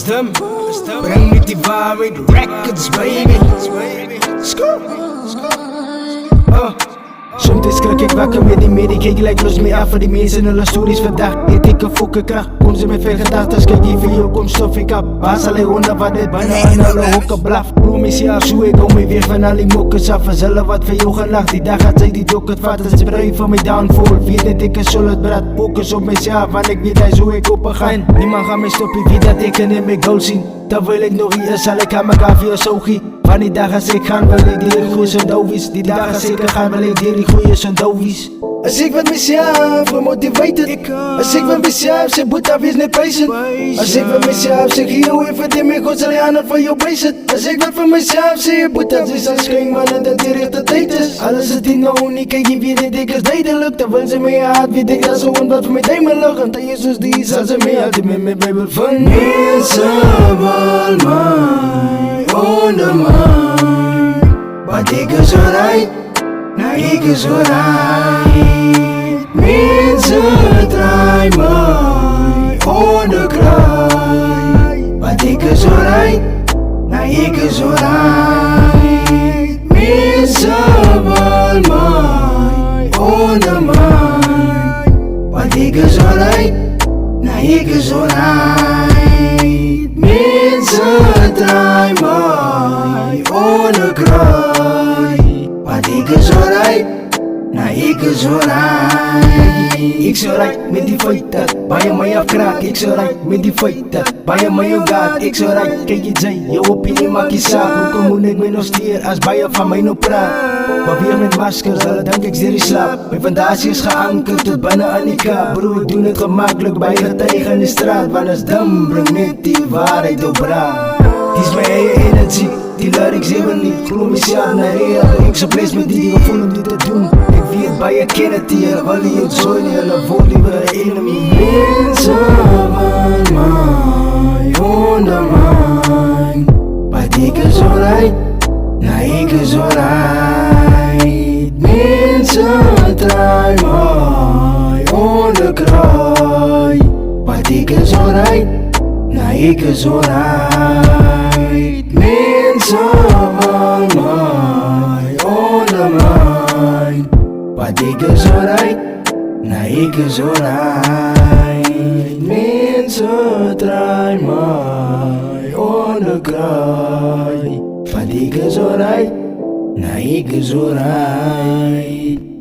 them. Bring me the Varied Records, baby. Soms skrik ik wakker met die medie, kijk lijkt los mee af voor die mensen en hulle stories vandaag. Eet ik een fokke kracht, kom ze met veel gedachtes, kijk die video, kom stof ik op. Baas alle honden wat dit bijna aan alle hoeken blaf. Bro, is jaar zo, ik kom weer van al die mokkers af. En zullen wat voor jou gelacht, die dag had zij die dok het vat. Het spray van mijn downfall, weet dat ik een solid brad. Focus op mezelf, want ik weet hij zo ik open ga. Niemand gaat mij stoppen, wie dat ik en in mijn goal zien. Terwijl ik nog hier zal ik aan elkaar via zogie. Van die dagen als ik gaan, wil ik die goeie zijn dovies. Die dagen als ik gaan, wil ik die goeie zijn dovies. Als ik wat mezelf gemotiveerd, als ik wat mezelf zeg, moet dat wees niet prijzen. Als ik wat mezelf zeg, hier even die mij goed zal je aan het van jou prijzen. Als ik wat van mezelf zeg, moet dat is als geen man en dat die rechte tijd is. Alles is die nou niet, kijk je weer dit is duidelijk. Terwijl ze mij haat, weet ik dat zo en wat voor mij deed me lucht. En Jezus die zal ze mij altijd met mij bijbel van. Mensen wil mij ondermijn, maar ik is alright. Nou, ik is alright. Mensen draai mij onderkruid, maar ik is alright. Nou, ik is alright. Mensen wil mij ondermijn, maar ik is alright. Nou, ik is alright. Mensen draai mij onderkruid, maar ik is alright. Nou, ik is alright. Ik is alright met die feit dat bij je mij afkraak. Ik is alright met die feit dat bij je mij gaat. Ik is alright, kijk je zei, je opinie maak je zaak. Hoe kom ik me nog stier als bij je van mij nog praat? Maar weer met maskers, alle dank ik zeer slaap. Mijn fantasie is geankerd tot bijna aan die kaap. Bro, ik doe het gemakkelijk bij je tegen in de straat. Want als dan breng niet die waarheid op raad. Die is mijn eigen energie, die lyrics hebben niet. Geloof mezelf naar real, ik zo blij met die gevoel om dit te doen. Ik weet bij je kennen die je al die joy niet en dan voel liever een enemy. Mensen van mij ondermijn, maar ik is alright. Nou, ik is alright. Mensen draai mij onderkruid, maar ik is alright. Nou, ik is alright. Mensen van mij ondermijn, maar ik is alright. Nou, ik is alright. Mensen draai mij onderkruid, maar ik is alright. Nou, ik is alright.